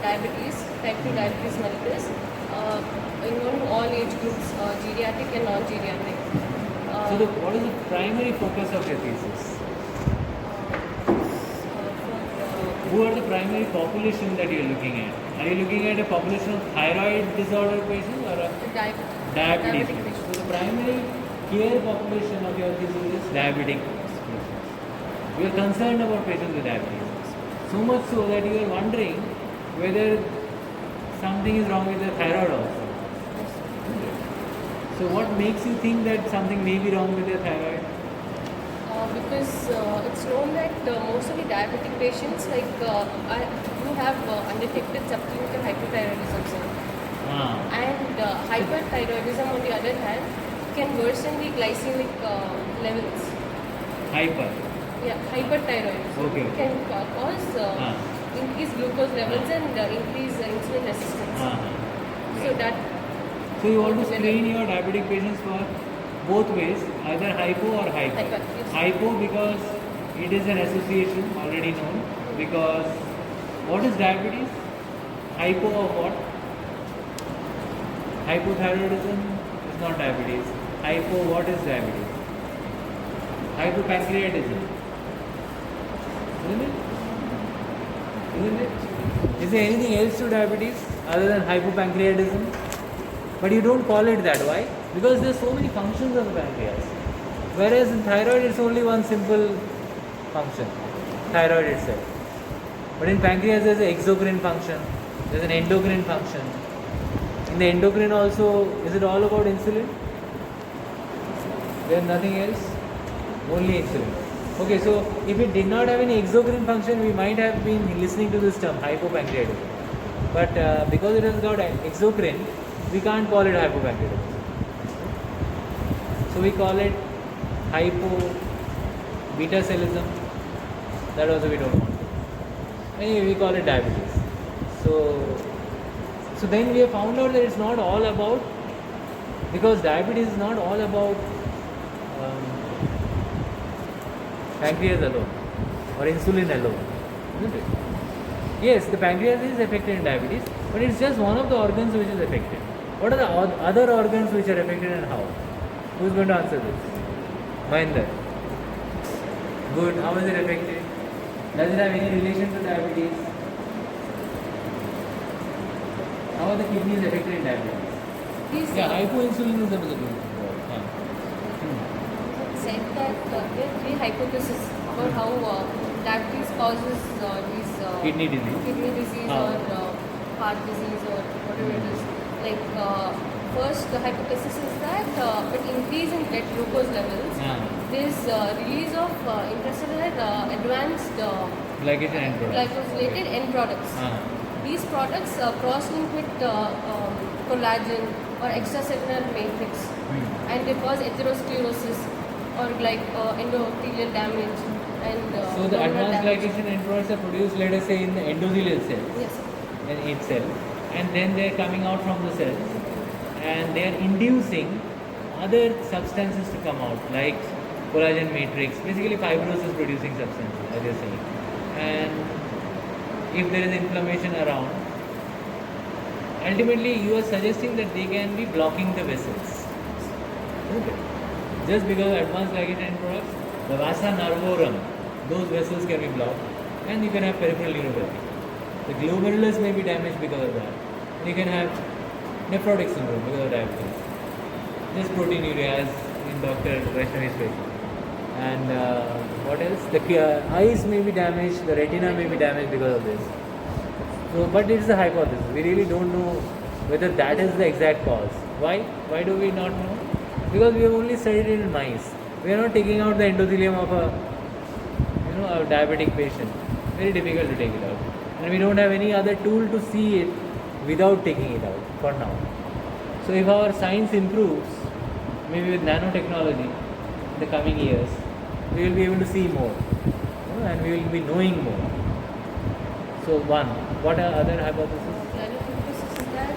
diabetes, type 2 diabetes mellitus, involving all age groups, geriatric and non-geriatric. What is the primary focus of your thesis? Who are the primary population that you are looking at? Are you looking at a population of thyroid disorder patients or a diabetes patients? So the primary care population of your thesis is diabetic patients. You are concerned about patients with diabetes. So much so that you are wondering whether something is wrong with the thyroid also. So what makes you think that something may be wrong with your thyroid? Because it's known that most of the diabetic patients, like you have undetected subclinical hypothyroidism, sir. And hyperthyroidism, on the other hand, can worsen the glycemic levels. Hyperthyroidism can cause increased glucose levels and increase insulin resistance. So you want to screen your diabetic patients for both ways, either hypo or hyper. Yes. Hypo because it is an association already known. Because what is diabetes? Hypo of what? Hypothyroidism is not diabetes. Hypo, what is diabetes? Hypopancreatism. Isn't it? Is there anything else to diabetes other than hypopancreatism? But you don't call it that. Why? Because there are so many functions of the pancreas. Whereas in thyroid, it's only one simple function, thyroid itself. But in pancreas, there's an exocrine function, there's an endocrine function. In the endocrine also, is it all about insulin? There's nothing else? Only insulin. Okay, so if it did not have any exocrine function, we might have been listening to this term, hypopancreatism. But because it has got exocrine, we can't call it hypopancreatism. So we call it hypo-beta-cellism. That also we don't want. Anyway, we call it diabetes. So then we have found out that it's not all about, because diabetes is not all about pancreas alone or insulin alone, isn't it? Yes, the pancreas is affected in diabetes, but it's just one of the organs which is affected. What are the other organs which are affected and how? Who is going to answer this? Mahinder. Good. How is it affected? Does it have any relation to diabetes? How are the kidneys affected in diabetes? Hypoinsulinism is a good word. Said that there are three hypotheses about how diabetes causes these kidney disease or heart disease or whatever it is. Like first, the hypothesis is that with increase in blood glucose levels, there's release of intracellular advanced glycosylated end products. These products cross-link with collagen or extracellular matrix, and they cause atherosclerosis or endothelial damage. And so the advanced glycation end products are produced, let us say, in the endothelial cells. Yes. In each cell, and then they are coming out from the cells, and they are inducing other substances to come out, like collagen matrix, basically fibrosis producing substances, as you are saying. And if there is inflammation around, ultimately you are suggesting that they can be blocking the vessels. Okay. Just because of advanced glycation end products, the vasa nervorum, those vessels can be blocked, and you can have peripheral neuropathy. The glomerulus may be damaged because of that. And you can have nephrotic syndrome because of diabetes. Just proteinuria, as in Dr. Vaishnavi's patient. And what else? The eyes may be damaged, the retina may be damaged because of this. So, but it is a hypothesis. We really don't know whether that is the exact cause. Why? Why do we not know? Because we have only studied it in mice. We are not taking out the endothelium of a diabetic patient. Very difficult to take it out. And we don't have any other tool to see it without taking it out for now. So if our science improves, maybe with nanotechnology in the coming years, we will be able to see more, and we will be knowing more. So what are other hypotheses? The other hypothesis is that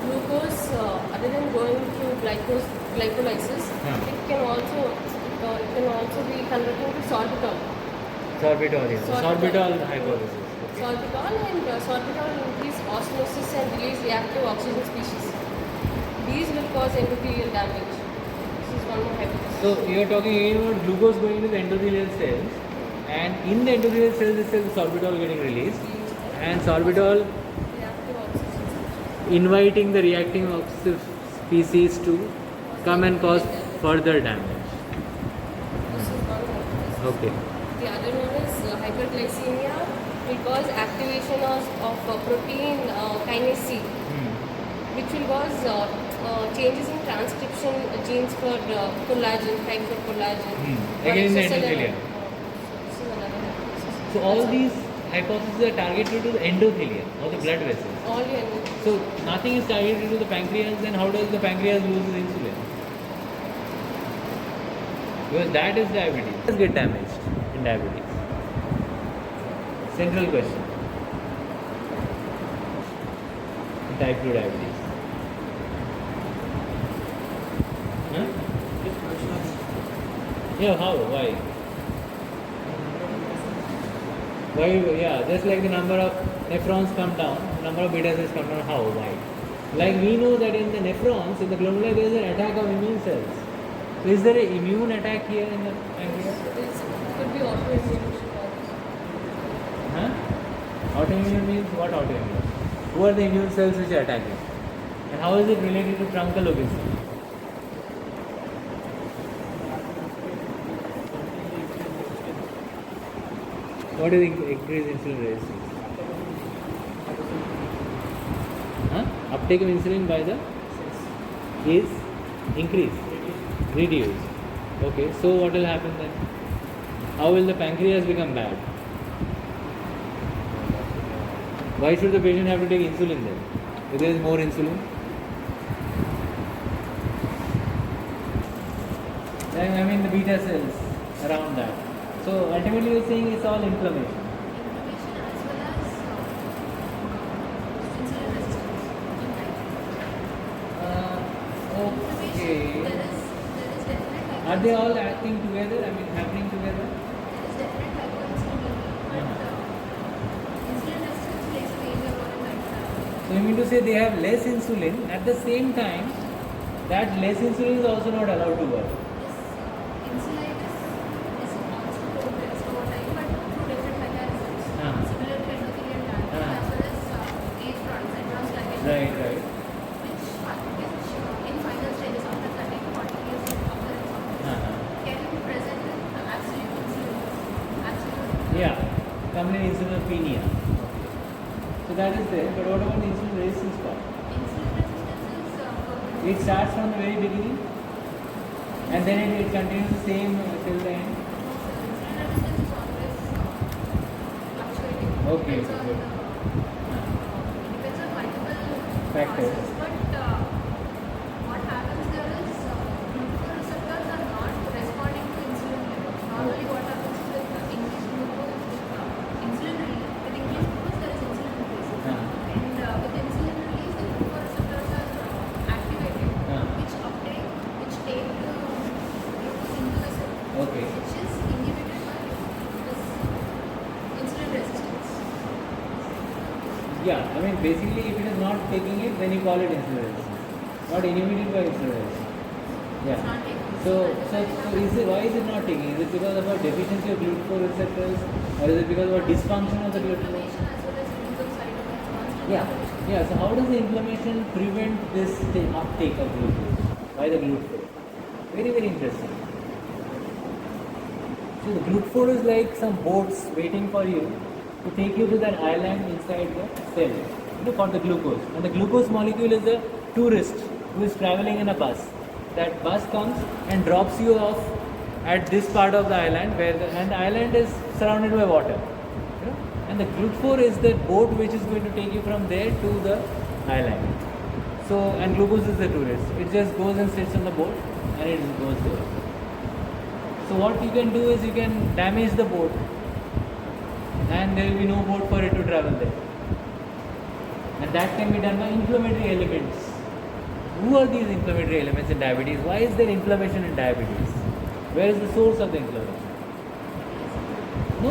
glucose, other than going through glycolysis, it can also be converted to sorbitol. Sorbitol hypothesis. Sorbitol and sorbitol increase osmosis and release reactive oxygen species. These will cause endothelial damage. This is one more hypothesis. So you are talking again about glucose going to the endothelial cells, and in the endothelial cells itself the sorbitol getting released, and sorbitol Reactive oxygen species. inviting the reacting oxygen species to come and cause further damage. This is one more hypothesis. Okay. The other one is hyperglycemia will cause activation of protein kinase C, which will cause changes in transcription genes for collagen, type for collagen. Again in the This is endothelium. this is another hypothesis. So all these hypotheses are targeted to the endothelium or the blood vessels. All your So nothing is targeted to the pancreas, then how does the pancreas lose its insulin? Because that is diabetes. Does get damaged in diabetes? Central question. Type 2 diabetes. Huh? Yeah, how? Why? Why? Yeah, just like the number of nephrons come down, the number of beta cells come down. How? Why? Like we know that in the nephrons, in the glomeruli, there is an attack of immune cells. So is there an immune attack here in the pancreas? could be autoimmune. Huh? Autoimmune means what autoimmune? Who are the immune cells which are attacking? And how is it related to truncal obesity? What do you think increase insulin resistance? Huh? Uptake of insulin by the is increased, reduced. Okay, so what will happen then? How will the pancreas become bad? Why should the patient have to take insulin then? If there is more insulin? I mean the beta cells around that. So ultimately you're saying it's all inflammation. Inflammation as well as insulin resistance. Okay. There is definite Are they all acting together? I mean happening together? there is definite hyperinsulinemia, but insulin resistance plays a major role in hyperthyroidism. So you mean to say they have less insulin, at the same time that less insulin is also not allowed to work. Insulitis is also progressed over time, but through different mechanisms, similar to endothelial damage as well as age products, advanced glycation, Right. which in final stages after 30 to 40 years of occurrence of this, can be present in absolute insulin resistance. Absolute. Yeah, complete insulinopenia. So that is there, but what about the insulin resistance part? Insulin resistance is It starts from the very beginning and then it continues the same till the end. insulin resistance is always fluctuating. Okay, Depends on good. depends on multiple Factors. causes. But what happens there is glucose receptors are not responding to insulin levels. Normally, what happens is with increased glucose, with insulin release, with increased glucose, there is insulin release. And with insulin release, the glucose receptors are activated, which take the glucose into the cell, Okay. which is inhibited by this insulin resistance. Yeah, I mean basically if it is not taking it, then you call it insulin resistance. Not inhibited by insulin resistance. Yeah. It's not taking. So is it, why is it not taking? Is it because of a deficiency of glucose receptors, or is it because of a dysfunction of the glucose? Inflammation as well as glucose cytokines, constant Yeah, inflammation. yeah. So how does the inflammation prevent this uptake of glucose by the GLUT4? Very, very interesting. So the GLUT4 is like some boats waiting for you to take you to that island inside the cell, called the glucose. And the glucose molecule is a tourist who is traveling in a bus. That bus comes and drops you off at this part of the island, and the island is surrounded by water. And the GLUT4 is the boat which is going to take you from there to the island. So, and glucose is the tourist. It just goes and sits on the boat and it goes there. So what you can do is you can damage the boat and there will be no boat for it to travel there. And that can be done by inflammatory elements. Who are these inflammatory elements in diabetes? Why is there inflammation in diabetes? Where is the source of the inflammation? No,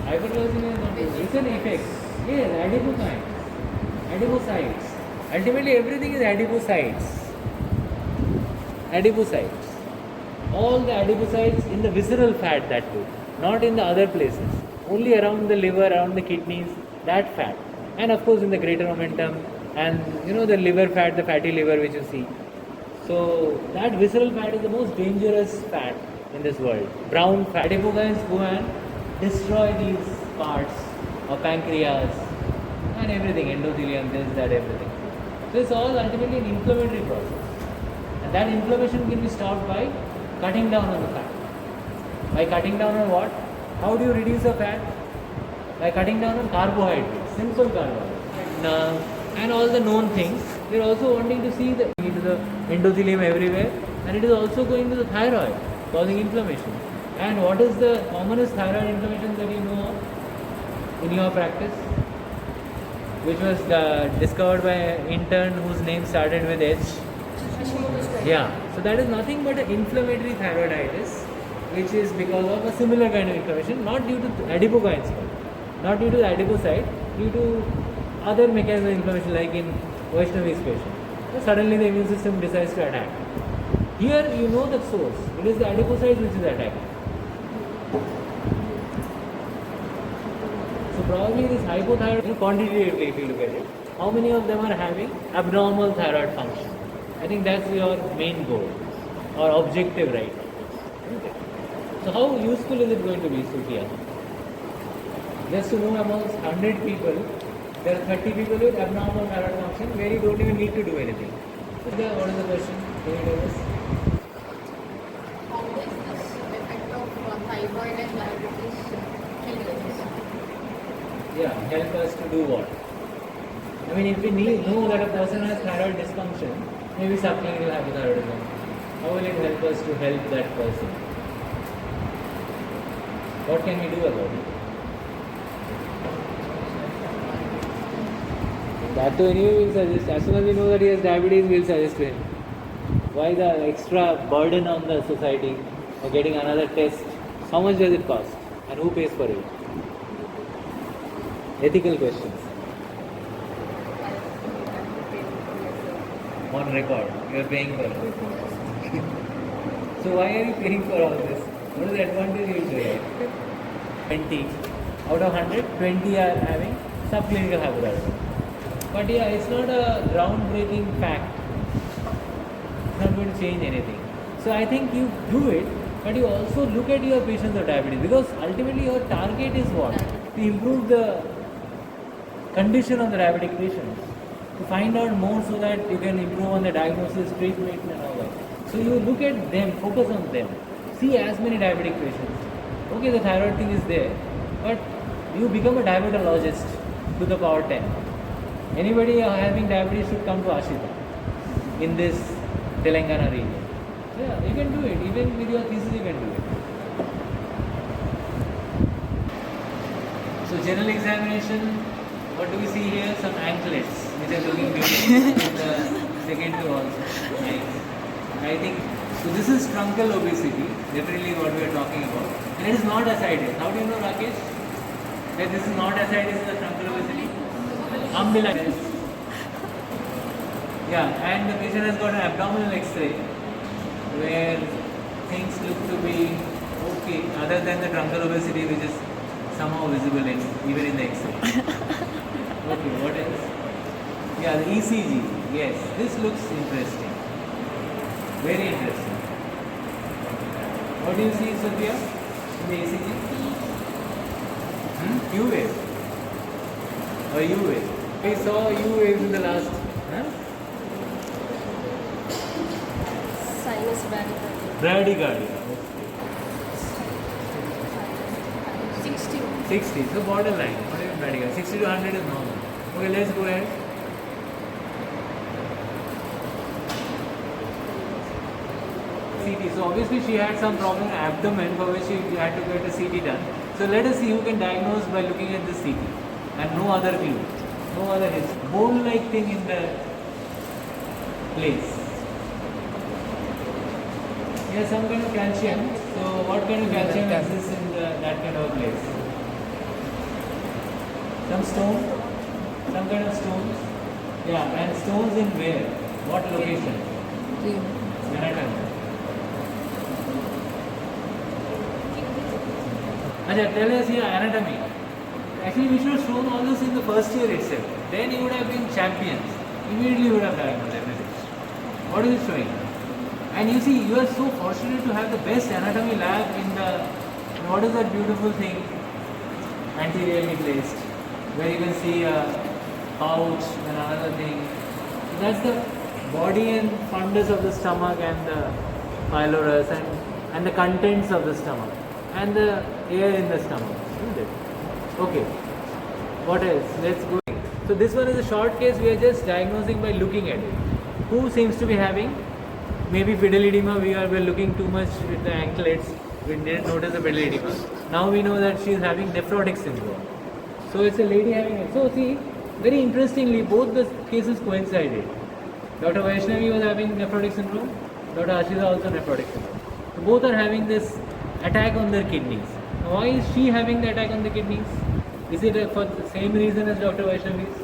hyperglycemia is not. It's an effect. Yes, adipokines, adipocytes. Ultimately, everything is adipocytes. Adipocytes. All the adipocytes in the visceral fat that too, not in the other places. Only around the liver, around the kidneys, that fat. And of course in the greater omentum and the liver fat, the fatty liver which you see. So that visceral fat is the most dangerous fat in this world. Brown fat. Adipokines go and destroy these parts of pancreas and everything, endothelium, this, that, everything. So it's all ultimately an inflammatory process. And that inflammation can be stopped by cutting down on the fat. By cutting down on what? How do you reduce the fat? By cutting down on carbohydrates, simple carbohydrates. And all the known things. We are also wanting to see into the endothelium everywhere, and it is also going to the thyroid, causing inflammation. And what is the commonest thyroid inflammation that you know of in your practice? Which was discovered by an intern whose name started with H. Hashimoto's type. Yeah, so that is nothing but an inflammatory thyroiditis, which is because of a similar kind of inflammation, not due to adipokines, not due to the adipocyte, due to other mechanisms of inflammation like in Vaishnavi's patient. So suddenly the immune system decides to attack. Here you know the source, it is the adipocyte which is attacking. So probably this hypothyroid, quantitatively if you look at it, how many of them are having abnormal thyroid function? I think that's your main goal or objective, right? Okay. So how useful is it going to be, Sutia? Just to know amongst 100 people, there are 30 people with abnormal thyroid function where you don't even need to do anything. So what is the question? Can you tell us? How does this effect of thyroid and diabetes help us? Yeah, help us to do what? I mean, if we know that a person has thyroid dysfunction, maybe subclinical hypothyroidism, how will it help us to help that person? What can we do about it? That too anyway we'll suggest. As soon as we know that he has diabetes, we'll suggest to him. Why the extra burden on the society of getting another test? How much does it cost? And who pays for it? Ethical questions. On record, you are paying for it. So why are you paying for all this? What is the advantage you will get? 20 out of 100, 20 are having subclinical hypothyroidism. But yeah, it's not a groundbreaking fact. It's not going to change anything. So I think you do it, but you also look at your patients with diabetes, because ultimately your target is what? To improve the condition of the diabetic patients. To find out more so that you can improve on the diagnosis, treatment and all that. So you look at them, focus on them. See as many diabetic patients. Okay, the thyroid thing is there, but you become a diabetologist to the power 10. Anybody having diabetes should come to Ashita in this Telangana region. Yeah, you can do it. Even with your thesis, you can do it. So general examination, what do we see here? Some anklets, which are looking beautiful in the second two also. Nice. I think, so this is truncal obesity, definitely what we are talking about. And it is not ascites. How do you know, Rakesh, that this is not ascites in the truncal obesity? Umbilical. Yeah, and the patient has got an abdominal X-ray where things look to be okay, other than the truncal obesity, which is somehow visible even in the X-ray. Okay, what else? Yeah, the ECG. Yes, this looks interesting. Very interesting. What do you see, Sophia, in the ECG? U wave or U wave? We saw U waves in the last. Sinus bradycardia. Bradycardia. 60. 60. So borderline. What do you mean bradycardia? 60 to 100 is normal. Okay, let's go ahead. CT. So obviously she had some problem in abdomen for which she had to get a CT done. So let us see who can diagnose by looking at the CT and no other clue, no other history. Bone-like thing in the place. Yeah, some kind of calcium. So what kind of calcium exists in that kind of place? Some stone, some kind of stones. Yeah, and stones in where? What location? Anatomy. Acha, tell us here anatomy. Actually, we should have shown all this in the first year itself. Then you would have been champions. Immediately you would have diagnosed everything. What is it showing? And you see, you are so fortunate to have the best anatomy lab in the. What is that beautiful thing? Anteriorly placed, where you can see a pouch and another thing. That's the body and fundus of the stomach and the pylorus and the contents of the stomach and the air in the stomach, isn't it? Okay. What else? Let's go. So this one is a short case. We are just diagnosing by looking at it. Who seems to be having? Maybe pedal edema. We were looking too much with the anklets. We didn't notice the pedal edema. Now we know that she is having nephrotic syndrome. So it's a lady having it. So see, very interestingly, both the cases coincided. Dr. Vaishnavi was having nephrotic syndrome. Dr. Ashita also nephrotic syndrome. So both are having this attack on their kidneys. Now, why is she having the attack on the kidneys? Is it for the same reason as Dr. Vaishnavi's?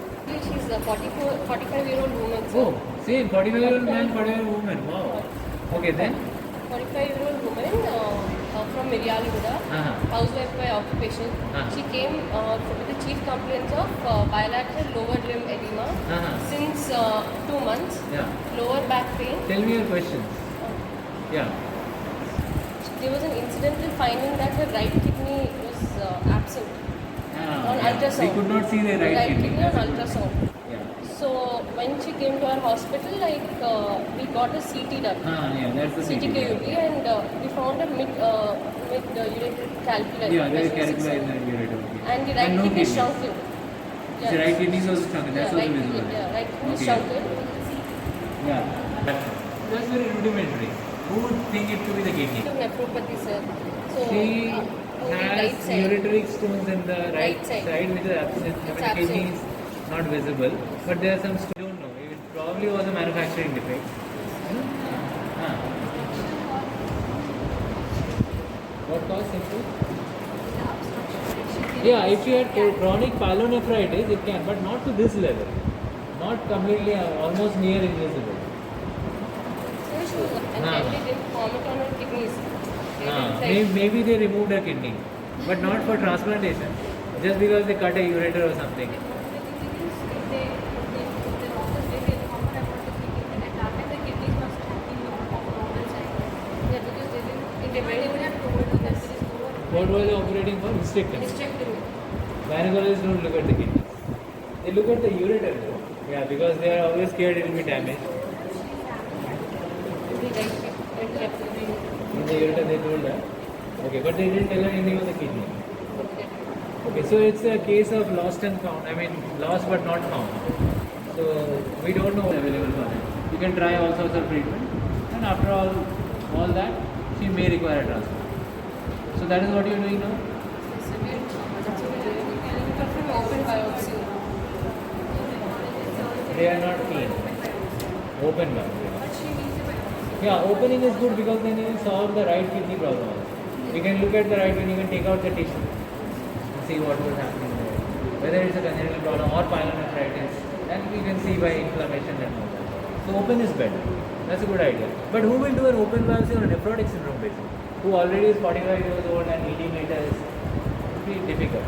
She's a 45-year-old woman. Sir. Oh, same 45-year-old man, 45-year-old woman. Wow. Okay, then? 45-year-old woman from Miryaliguda, housewife by occupation. She came with the chief complaints of bilateral lower limb edema since 2 months, lower back pain. Tell me your questions. Yeah. There was an incidental finding that her right kidney was absent on ultrasound. We could not see the right kidney on ultrasound. Yeah. So when she came to our hospital, we got a CT done. Yeah, that's the CT. CTKUT, and we found a mid ureteric calculi. Yeah, there is calculi in the ureter. And the right kidney is shrunken. Yeah. The right kidney is also shrunken. That's also visible. Yeah, right kidney is shrunken. Yeah. That's very rudimentary. Who would think it to be the kidney? Nephropathy, sir. So She has right side. ureteric stones in the right side. which is absent. The kidney is not visible, but there are some stones. I don't know. It probably was a manufacturing defect. What caused symptoms? Yeah, if you had chronic pyelonephritis, it can, but not to this level. Not completely, almost near invisible. And then they didn't comment on her kidneys. Maybe they removed her kidney, but not for transplantation. Just because they cut a ureter or something. What was the operating for? Hysterectomy. Gynecologists don't look at the kidneys. They look at the ureter. Yeah, because they are always scared it will be damaged. In the ureter they told her. Okay, but they didn't tell her anything on the kidney. Okay, so it's a case of lost and found. I mean, lost but not found. So we don't know what's available for her. You can try all sorts of treatment, and after all that, she may require a transplant. So that is what you are doing now? Open biopsy. They are not keen. Open biopsy. Yeah, opening is good because then you will solve the right kidney problem. You can look at the right kidney, you can take out the tissue and see what was happening there. Whether it's a congenital problem or pyelonephritis, and we can see by inflammation and all that. So open is better. That's a good idea. But who will do an open biopsy on a nephrotic syndrome patient who already is 45 years old and 80 meters? It will be difficult.